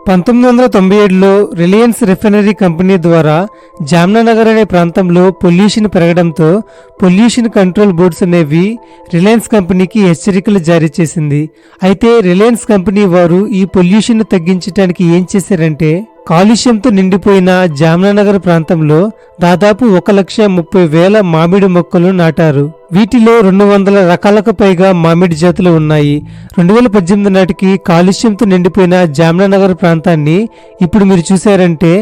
1997లో Reliance refinery company ద్వారా జామ్నగర్ అనే ప్రాంతంలో పొల్యూషన్ పెరగడంతో పొల్యూషన్ కంట్రోల్ బోర్డ్స్ అనేవి రిలయన్స్ కంపెనీకి హెచ్చరికలు జారీ చేసింది. అయితే రిలయన్స్ కంపెనీ వారు ఈ పొల్యూషన్ తగ్గించడానికి ఏం చేశారంటే, కాలుష్యంతో నిండిపోయిన జామ్నగర్ ప్రాంతంలో దాదాపు 1,30,000 మామిడి మొక్కలు నాటారు. వీటిలో 200 రకాలకు పైగా మామిడి జాతులు ఉన్నాయి. 2018 నాటికి కాలుష్యంతో నిండిపోయిన జామ్నగర్ ప్రాంతాన్ని ఇప్పుడు మీరు చూశారంటే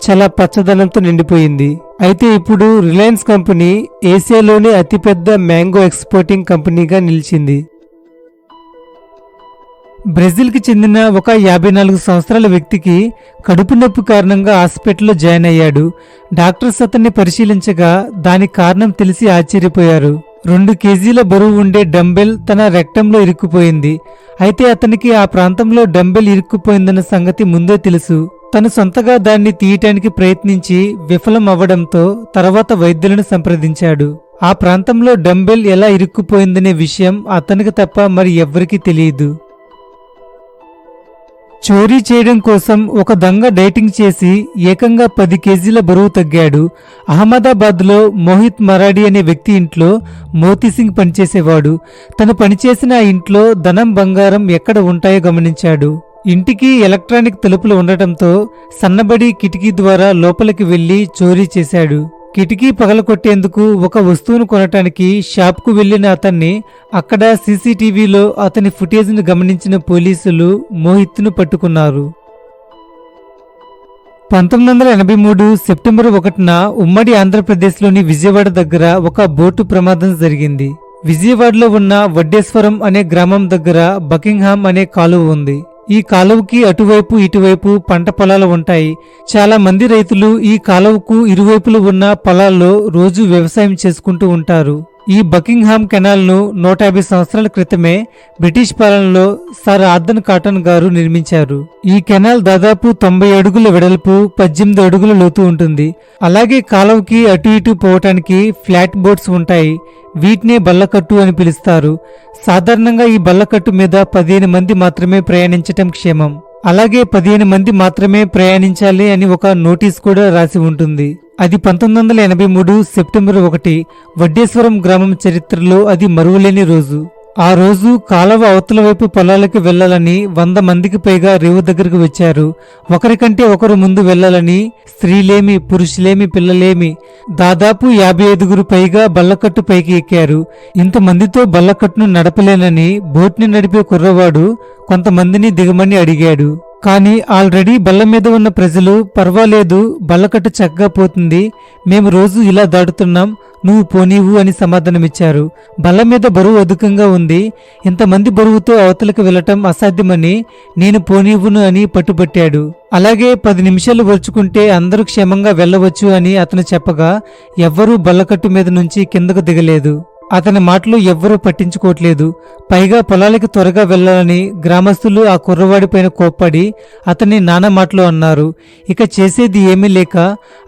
చాలా పచ్చదనంతో నిండిపోయింది. అయితే ఇప్పుడు రిలయన్స్ కంపెనీ ఏసియాలోనే అతిపెద్ద మ్యాంగో ఎక్స్పోర్టింగ్ కంపెనీగా నిలిచింది. బ్రెజిల్కి చెందిన ఒక 54 సంవత్సరాల వ్యక్తికి కడుపు నొప్పి కారణంగా హాస్పిటల్లో జాయిన్ అయ్యాడు. డాక్టర్స్ అతన్ని పరిశీలించగా దానికి కారణం తెలిసి ఆశ్చర్యపోయారు. 2 కేజీల బరువు ఉండే డంబెల్ తన రెక్టంలో ఇరుక్కుపోయింది. అయితే అతనికి ఆ ప్రాంతంలో డంబెల్ ఇరుక్కుపోయిందన్న సంగతి ముందే తెలుసు. తను సొంతగా దాన్ని తీయటానికి ప్రయత్నించి విఫలం అవ్వడంతో తర్వాత వైద్యులను సంప్రదించాడు. ఆ ప్రాంతంలో డంబెల్ ఎలా ఇరుక్కుపోయిందనే విషయం అతనికి తప్ప మరి ఎవ్వరికీ తెలియదు. చోరీ చేయడం కోసం ఒక దొంగ డైటింగ్ చేసి ఏకంగా 10 కేజీల బరువు తగ్గాడు. అహ్మదాబాద్లో మోహిత్ మరాఠీ అనే వ్యక్తి ఇంట్లో మోతీసింగ్ పనిచేసేవాడు. తను పనిచేసిన ఆ ఇంట్లో ధనం, బంగారం ఎక్కడ ఉంటాయో గమనించాడు. ఇంటికి ఎలక్ట్రానిక్ తలుపులు ఉండటంతో సన్నబడి కిటికీ ద్వారా లోపలికి వెళ్లి చోరీ చేశాడు. కిటికీ పగలకొట్టేందుకు ఒక వస్తువును కొనటానికి షాప్కు వెళ్లిన అతన్ని అక్కడ సీసీటీవీలో అతని ఫుటేజ్ను గమనించిన పోలీసులు మోహిత్ను పట్టుకున్నారు. 1983 సెప్టెంబర్ 1న ఉమ్మడి ఆంధ్రప్రదేశ్లోని విజయవాడ దగ్గర ఒక బోటు ప్రమాదం జరిగింది. విజయవాడలో ఉన్న వడ్డేశ్వరం అనే గ్రామం దగ్గర బకింగ్హామ్ అనే కాలువ ఉంది. ఈ కాలువకి అటువైపు ఇటువైపు పంట పొలాలు ఉంటాయి. చాలా మంది రైతులు ఈ కాలువకు ఇరువైపులు ఉన్న పొలాల్లో రోజు వ్యవసాయం చేసుకుంటూ ఉంటారు. ఈ బకింగ్హామ్ కెనాల్ ను 150 సంవత్సరాల క్రితమే బ్రిటిష్ పాలనలో సర్ ఆర్థర్ కాటన్ గారు నిర్మించారు. ఈ కెనాల్ దాదాపు 90 అడుగుల వెడల్పు, 18 అడుగుల లోతు ఉంటుంది. అలాగే కాలువకి అటు ఇటు పోవటానికి ఫ్లాట్ బోట్స్ ఉంటాయి. వీటినే బల్లకట్టు అని పిలుస్తారు. సాధారణంగా ఈ బల్లకట్టు మీద 15 మంది మాత్రమే ప్రయాణించటం క్షేమం. అలాగే 15 మంది మాత్రమే ప్రయాణించాలి అని ఒక నోటీస్ కూడా రాసి ఉంటుంది. అది 1983 సెప్టెంబర్ 1 వడ్డేశ్వరం గ్రామం చరిత్రలో అది మరువలేని రోజు. ఆ రోజు కాలువ అవతల వైపు పొలాలకు వెళ్లాలని 100 మందికి పైగా రేవు దగ్గరకు వచ్చారు. ఒకరికంటే ఒకరు ముందు వెళ్లాలని స్త్రీలేమి, పురుషులేమి, పిల్లలేమి దాదాపు 55 పైగా బల్లకట్టు పైకి ఎక్కారు. ఇంతమందితో బల్లకట్టును నడపలేనని బోట్ని నడిపే కుర్రవాడు కొంతమందిని దిగమని అడిగాడు. కానీ ఆల్రెడీ బల్ల మీద ఉన్న ప్రజలు పర్వాలేదు, బల్లకట్టు చక్కగా పోతుంది, మేము రోజు ఇలా దాటుతున్నాం, నువ్వు పోనీవు అని సమాధానమిచ్చారు. బల్ల మీద బరువు అధికంగా ఉంది, ఇంతమంది బరువుతో అవతలకు వెళ్లటం అసాధ్యమని నేను పోనీవును అని పట్టుబట్టాడు. అలాగే 10 నిమిషాలు వరుచుకుంటే అందరూ క్షేమంగా వెళ్లవచ్చు అని అతను చెప్పగా ఎవ్వరూ బల్లకట్టు మీద నుంచి కిందకు దిగలేదు. అతని మాటలు ఎవ్వరూ పట్టించుకోవట్లేదు. పైగా పొలాలకి త్వరగా వెళ్లాలని గ్రామస్తులు ఆ కుర్రవాడిపైన కోప్పడి అతన్ని నానా మాటలు అన్నారు. ఇక చేసేది ఏమీ లేక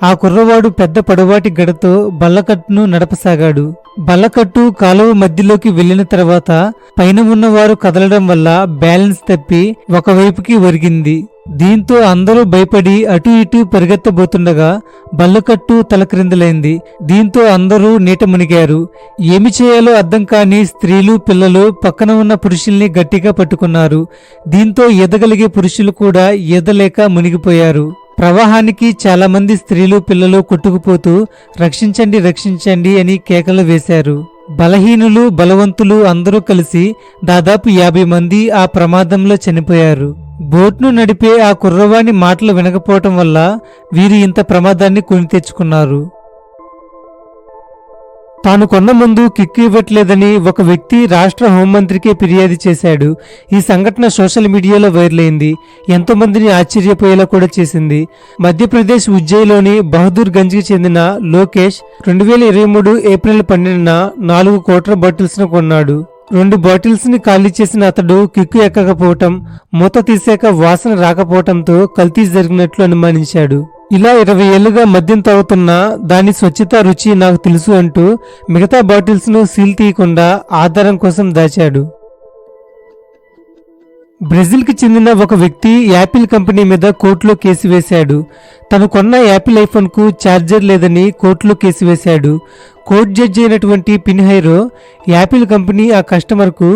ఆ కుర్రవాడు పెద్ద పొడవాటి గడతో బల్లకట్టును నడపసాగాడు. బల్లకట్టు కాలువ మధ్యలోకి వెళ్లిన తర్వాత పైన ఉన్నవారు కదలడం వల్ల బ్యాలెన్స్ తప్పి ఒకవైపుకి ఒరిగింది. దీంతో అందరూ భయపడి అటు ఇటు పరిగెత్తబోతుండగా బల్లకట్టు తలక్రిందులైంది. దీంతో అందరూ నీట మునిగారు. ఏమి చేయాలో అర్థం కాని స్త్రీలు, పిల్లలు పక్కన ఉన్న పురుషుల్ని గట్టిగా పట్టుకున్నారు. దీంతో ఈదగలిగే పురుషులు కూడా ఈదలేక మునిగిపోయారు. ప్రవాహానికి చాలా మంది స్త్రీలు, పిల్లలు కొట్టుకుపోతూ రక్షించండి, రక్షించండి అని కేకలు వేశారు. బలహీనులు, బలవంతులు అందరూ కలిసి దాదాపు 50 మంది ఆ ప్రమాదంలో చనిపోయారు. బోట్ను నడిపే ఆ కుర్రవాణి మాటలు వినకపోవటం వల్ల వీరు ఇంత ప్రమాదాన్ని కొని తెచ్చుకున్నారు. తాను కొన్న ముందు కిక్కు ఇవ్వట్లేదని ఒక వ్యక్తి రాష్ట్ర హోంమంత్రికే ఫిర్యాదు చేశాడు. ఈ సంఘటన సోషల్ మీడియాలో వైరల్ అయింది. ఎంతో మందిని ఆశ్చర్యపోయేలా కూడా చేసింది. మధ్యప్రదేశ్ ఉజ్జయిలోని బహదూర్ గంజ్కి చెందిన లోకేష్ 2023 ఏప్రిల్ 12న 4 కోట్ల బాటిల్స్ ను కొన్నాడు. 2 బాటిల్స్ ని ఖాళీ చేసిన అతడు కిక్కు ఎక్కకపోవటం, మూత తీసాక వాసన రాకపోవటంతో కల్తీ జరిగినట్లు అనుమానించాడు. ఇలా 20 ఏళ్లుగా మద్యం తాగుతున్నా దాని స్వచ్ఛత, రుచి నాకు తెలుసు అంటూ మిగతా బాటిల్స్ ను సీల్ తీయకుండా ఆధారం కోసం దాచాడు. బ్రెజిల్కి చెందిన ఒక వ్యక్తి యాపిల్ కంపెనీ మీద కోర్టులో కేసు వేశాడు. తను కొన్న యాపిల్ ఐఫోన్కు ఛార్జర్ లేదని కోర్టులో కేసు వేశాడు. కోర్టు జడ్జి అయినటువంటి పిన్హైరో యాపిల్ కంపెనీ ఆ కస్టమర్కు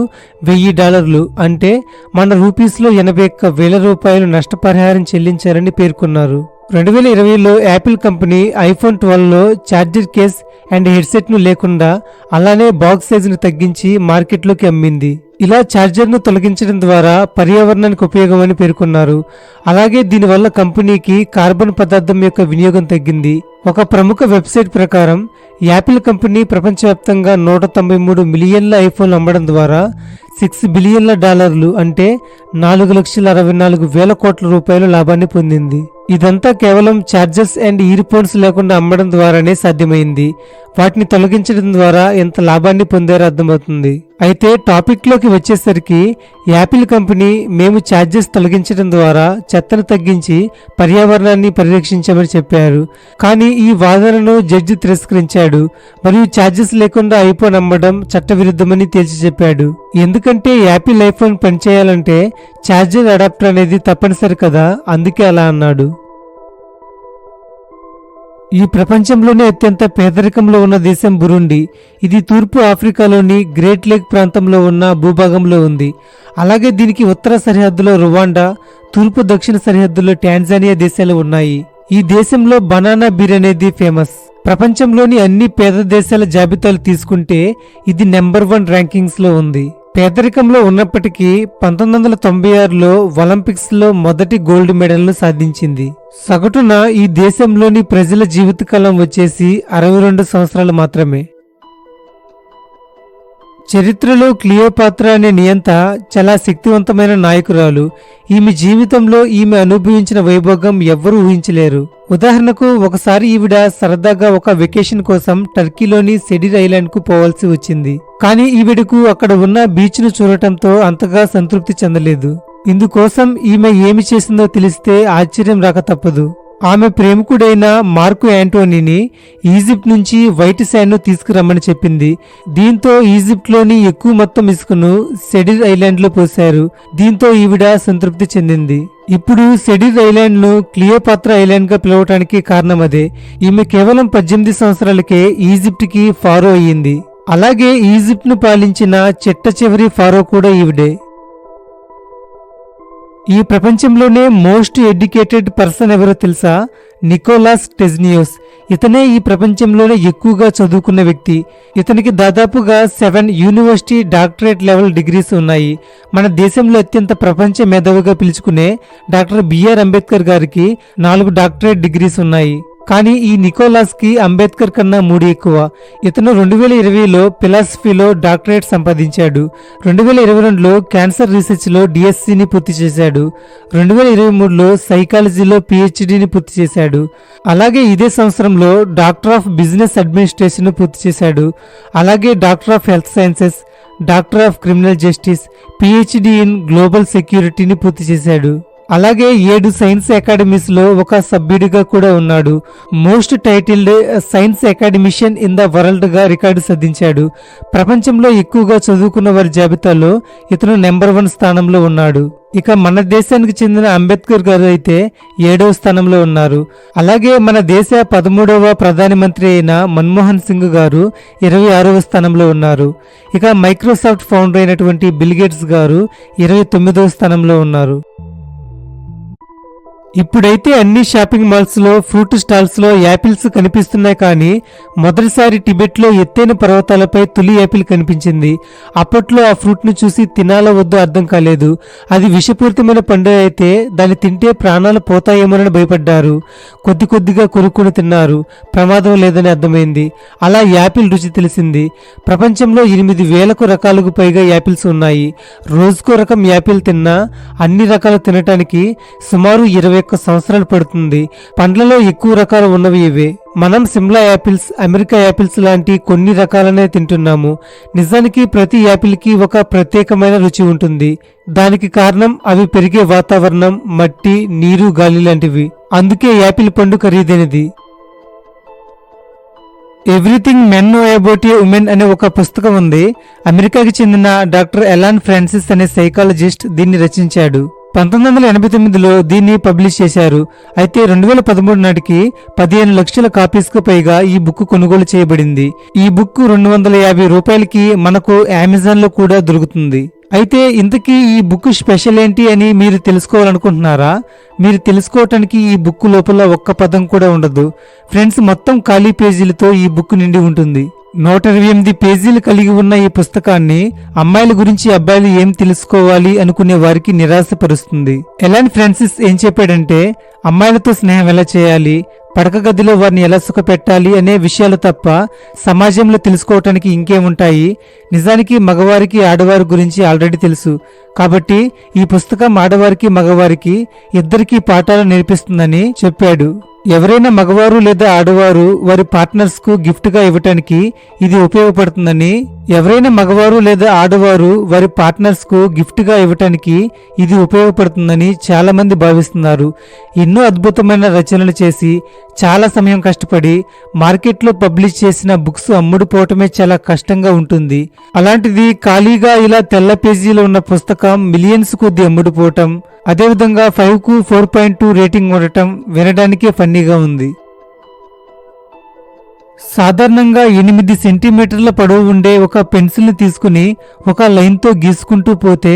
$1000 అంటే మన రూపీస్లో 81,000 రూపాయలు నష్టపరిహారం చెల్లించారని పేర్కొన్నారు. 2020లో యాపిల్ కంపెనీ ఐఫోన్ 12లో ఛార్జర్ కేస్ అండ్ హెడ్సెట్ను లేకుండా అలానే బాక్స్ సైజును తగ్గించి మార్కెట్లోకి అమ్మింది. ఇలా ఛార్జర్ను తొలగించడం ద్వారా పర్యావరణానికి ఉపయోగం అని పేర్కొన్నారు. అలాగే దీనివల్ల కంపెనీకి కార్బన్ పదార్థం యొక్క వినియోగం తగ్గింది. ఒక ప్రముఖ వెబ్సైట్ ప్రకారం యాపిల్ కంపెనీ ప్రపంచవ్యాప్తంగా 193 మిలియన్ల ఐఫోన్లు అమ్మడం ద్వారా $6 బిలియన్ల అంటే 4,64,000 కోట్ల రూపాయల లాభాన్ని పొందింది. ఇదంతా కేవలం ఛార్జర్స్ అండ్ ఇయర్ ఫోన్స్ లేకుండా అమ్మడం ద్వారానే సాధ్యమైంది. వాటిని తొలగించడం ద్వారా ఎంత లాభాన్ని పొందారో అర్థమవుతుంది. అయితే టాపిక్ లోకి వచ్చేసరికి యాపిల్ కంపెనీ మేము ఛార్జెస్ తొలగించడం ద్వారా చెత్తను తగ్గించి పర్యావరణాన్ని పరిరక్షించామని చెప్పారు. కానీ ఈ వాదనను జడ్జి తిరస్కరించాడు మరియు ఛార్జెస్ లేకుండా ఐఫోన్ అమ్మడం చట్టవిరుద్ధమని తేల్చి చెప్పాడు. ఎందుకంటే యాపిల్ ఐఫోన్ పనిచేయాలంటే ఛార్జర్ అడాప్టర్ అనేది తప్పనిసరి కదా, అందుకే అలా అన్నాడు. ఈ ప్రపంచంలోనే అత్యంత పేదరికంలో ఉన్న దేశం బురుండి. ఇది తూర్పు ఆఫ్రికాలోని గ్రేట్ లేక్ ప్రాంతంలో ఉన్న భూభాగంలో ఉంది. అలాగే దీనికి ఉత్తర సరిహద్దులో రువాండా, తూర్పు దక్షిణ సరిహద్దులో టాంజానియా దేశాలు ఉన్నాయి. ఈ దేశంలో బనానా బీర్ అనేది ఫేమస్. ప్రపంచంలోని అన్ని పేద దేశాల జాబితాలు తీసుకుంటే ఇది నెంబర్ 1 ర్యాంకింగ్స్ లో ఉంది. పేదరికంలో ఉన్నప్పటికీ 1996లో ఒలింపిక్స్ లో మొదటి గోల్డ్ మెడల్ ను సాధించింది. సగటున ఈ దేశంలోని ప్రజల జీవితకాలం వచ్చేసి 62 సంవత్సరాలు మాత్రమే. చరిత్రలో క్లియోపాత్రా అనే నియంత చాలా శక్తివంతమైన నాయకురాలు. ఈమె జీవితంలో ఈమె అనుభవించిన వైభోగం ఎవ్వరూ ఊహించలేరు. ఉదాహరణకు ఒకసారి ఈవిడ సరదాగా ఒక వెకేషన్ కోసం టర్కీలోని సెడిర్ ఐలాండ్ కు పోవాల్సి వచ్చింది. కానీ ఈవిడకు అక్కడ ఉన్న బీచ్ ను చూడటంతో అంతగా సంతృప్తి చెందలేదు. ఇందుకోసం ఈమె ఏమి చేసిందో తెలిస్తే ఆశ్చర్యం రాక తప్పదు. ఆమె ప్రేమికుడైన మార్కు యాంటోనీని ఈజిప్ట్ నుంచి వైట్ శాండ్ ను తీసుకురమ్మని చెప్పింది. దీంతో ఈజిప్ట్ లోని ఎక్కువ మొత్తం ఇసుకను సెడిర్ ఐలాండ్ లో పోశారు. దీంతో ఈవిడ సంతృప్తి చెందింది. ఇప్పుడు సెడిర్ ఐలాండ్ ను క్లియోపాత్రా ఐలాండ్ గా పిలవటానికి కారణం అదే. ఈమె కేవలం 18 సంవత్సరాలకే ఈజిప్ట్ కి ఫారో అయ్యింది. అలాగే ఈజిప్ట్ ను పాలించిన చిట్ట చివరి ఫారో కూడా ఈవిడే. ఈ ప్రపంచంలోనే మోస్ట్ ఎడ్యుకేటెడ్ పర్సన్ ఎవరో తెలుసా? నికోలాస్ టెజ్నియోస్. ఇతనే ఈ ప్రపంచంలోనే ఎక్కువగా చదువుకున్న వ్యక్తి. ఇతనికి దాదాపుగా 7 యూనివర్సిటీ డాక్టరేట్ లెవెల్ డిగ్రీస్ ఉన్నాయి. మన దేశంలో అత్యంత ప్రపంచ మేధావిగా పిలుచుకునే డాక్టర్ బిఆర్ అంబేద్కర్ గారికి 4 డాక్టరేట్ డిగ్రీస్ ఉన్నాయి. కానీ ఈ నికోలాస్ కి అంబేద్కర్ కన్నా 3 ఎక్కువ. ఇతను 2020లో ఫిలాసఫీలో డాక్టరేట్ సంపాదించాడు. 2022లో క్యాన్సర్ రీసెర్చ్ లో డిఎస్సిని పూర్తి చేశాడు. 2023లో సైకాలజీలో పిహెచ్డిని పూర్తి చేశాడు. అలాగే ఇదే సంవత్సరంలో డాక్టర్ ఆఫ్ బిజినెస్ అడ్మినిస్ట్రేషన్ పూర్తి చేశాడు. అలాగే doctor of health sciences, doctor of criminal justice, PhD in global సెక్యూరిటీని పూర్తి చేశాడు. అలాగే 7 సైన్స్ అకాడమీస్ లో ఒక సభ్యుడిగా కూడా ఉన్నాడు. Most titled science academician in the world గా రికార్డు సాధించాడు. ప్రపంచంలో ఎక్కువగా చదువుకున్న వారి జాబితాలో ఇతను నెంబర్ 1 స్థానంలో ఉన్నాడు. ఇక మన దేశానికి చెందిన అంబేద్కర్ గారు అయితే 7వ స్థానంలో ఉన్నారు. అలాగే మన దేశ 13వ ప్రధానమంత్రి అయిన మన్మోహన్ సింగ్ గారు 26వ స్థానంలో ఉన్నారు. ఇక మైక్రోసాఫ్ట్ ఫౌండర్ అయినటువంటి బిల్ గేట్స్ గారు 29వ స్థానంలో ఉన్నారు. ఇప్పుడైతే అన్ని షాపింగ్ మాల్స్ లో ఫ్రూట్ స్టాల్స్ లో యాపిల్స్ కనిపిస్తున్నాయి. కానీ మొదటిసారి టిబెట్ లో ఎత్తైన పర్వతాలపై తొలి యాపిల్ కనిపించింది. అప్పట్లో ఆ ఫ్రూట్ ను చూసి తినాలో వద్దో అర్థం కాలేదు. అది విషపూరితమైన పండు అయితే దాన్ని తింటే ప్రాణాలు పోతాయేమోనని భయపడ్డారు. కొద్ది కొద్దిగా కొరుక్కుని తిన్నారు. ప్రమాదం లేదని అర్థమైంది. అలా యాపిల్ రుచి తెలిసింది. ప్రపంచంలో 8,000 రకాలకు పైగా యాపిల్స్ ఉన్నాయి. రోజుకో రకం యాపిల్ తిన్నా అన్ని రకాలు తినటానికి సుమారు 21 సంవత్సరాలు పడుతుంది. పండ్లలో ఎక్కువ రకాలు ఉన్నవి ఇవే. మనం సిమ్లా యాపిల్స్, అమెరికా యాపిల్స్ లాంటి కొన్ని రకాలనే తింటున్నాము. నిజానికి ప్రతి యాపిల్ కి ఒక ప్రత్యేకమైన రుచి ఉంటుంది. దానికి కారణం అవి పెరిగే వాతావరణం, మట్టి, నీరు, గాలి లాంటివి. అందుకే యాపిల్ పండు ఖరీదైనది. Everything men know about a women అనే ఒక పుస్తకం ఉంది. అమెరికాకి చెందిన డాక్టర్ ఎలాన్ ఫ్రాన్సిస్ అనే సైకాలజిస్ట్ దీన్ని రచించాడు. 1989లో దీన్ని పబ్లిష్ చేశారు. అయితే 2013 నాటికి 15 లక్షల కాపీస్ కు పైగా ఈ బుక్ కొనుగోలు చేయబడింది. ఈ బుక్ 250 రూపాయలకి మనకు అమెజాన్ లో కూడా దొరుకుతుంది. అయితే ఇంతకీ ఈ బుక్ స్పెషల్ ఏంటి అని మీరు తెలుసుకోవాలనుకుంటున్నారా? మీరు తెలుసుకోవటానికి ఈ బుక్ లోపల ఒక్క పదం కూడా ఉండదు ఫ్రెండ్స్. మొత్తం ఖాళీ పేజీలతో ఈ బుక్ నిండి ఉంటుంది. 128 పేజీలు కలిగి ఉన్న ఈ పుస్తకాన్ని అమ్మాయిల గురించి అబ్బాయిలు ఏం తెలుసుకోవాలి అనుకునే వారికి నిరాశపరుస్తుంది. ఎలాన్ ఫ్రాన్సిస్ ఏం చెప్పాడంటే, అమ్మాయిలతో స్నేహం ఎలా చేయాలి, పడక గదిలో వారిని ఎలా సుఖపెట్టాలి అనే విషయాలు తప్ప సమాజంలో తెలుసుకోవటానికి ఇంకేముంటాయి. నిజానికి మగవారికి ఆడవారి గురించి ఆల్రెడీ తెలుసు. కాబట్టి ఈ పుస్తకం ఆడవారికి మగవారికి ఇద్దరికీ పాఠాలు నేర్పిస్తుందని చెప్పాడు. ఎవరైనా మగవారు లేదా ఆడవారు వారి పార్ట్నర్స్ కు గిఫ్ట్ గా ఇవ్వటానికి ఇది ఉపయోగపడుతుందని చాలా మంది భావిస్తున్నారు. ఎన్నో అద్భుతమైన రచనలు చేసి చాలా సమయం కష్టపడి మార్కెట్లో పబ్లిష్ చేసిన బుక్స్ అమ్ముడుపోవటమే చాలా కష్టంగా ఉంటుంది. అలాంటిది ఖాళీగా ఇలా తెల్ల పేజీలో ఉన్న పుస్తకం మిలియన్స్ కొద్ది అమ్ముడుపోవటం, అదేవిధంగా 5కు 4.2 రేటింగ్ ఉండటం వినడానికే ఫన్నీగా ఉంది. సాధారణంగా 8 సెంటీమీటర్ల పొడవు ఉండే ఒక పెన్సిల్ని తీసుకుని ఒక లైన్తో గీసుకుంటూ పోతే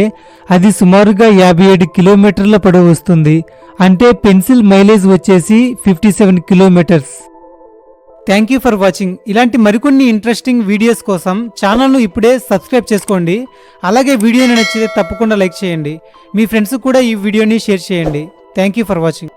అది సుమారుగా 57 కిలోమీటర్ల పొడవు వస్తుంది. అంటే పెన్సిల్ మైలేజ్ వచ్చేసి 57 kilometres. Thank you for watching. ఇలాంటి మరికొన్ని ఇంట్రెస్టింగ్ వీడియోస్ కోసం ఛానల్ను ఇప్పుడే సబ్స్క్రైబ్ చేసుకోండి. అలాగే వీడియోని నచ్చితే తప్పకుండా లైక్ చేయండి. మీ ఫ్రెండ్స్ కూడా ఈ వీడియోని షేర్ చేయండి. Thank you for watching.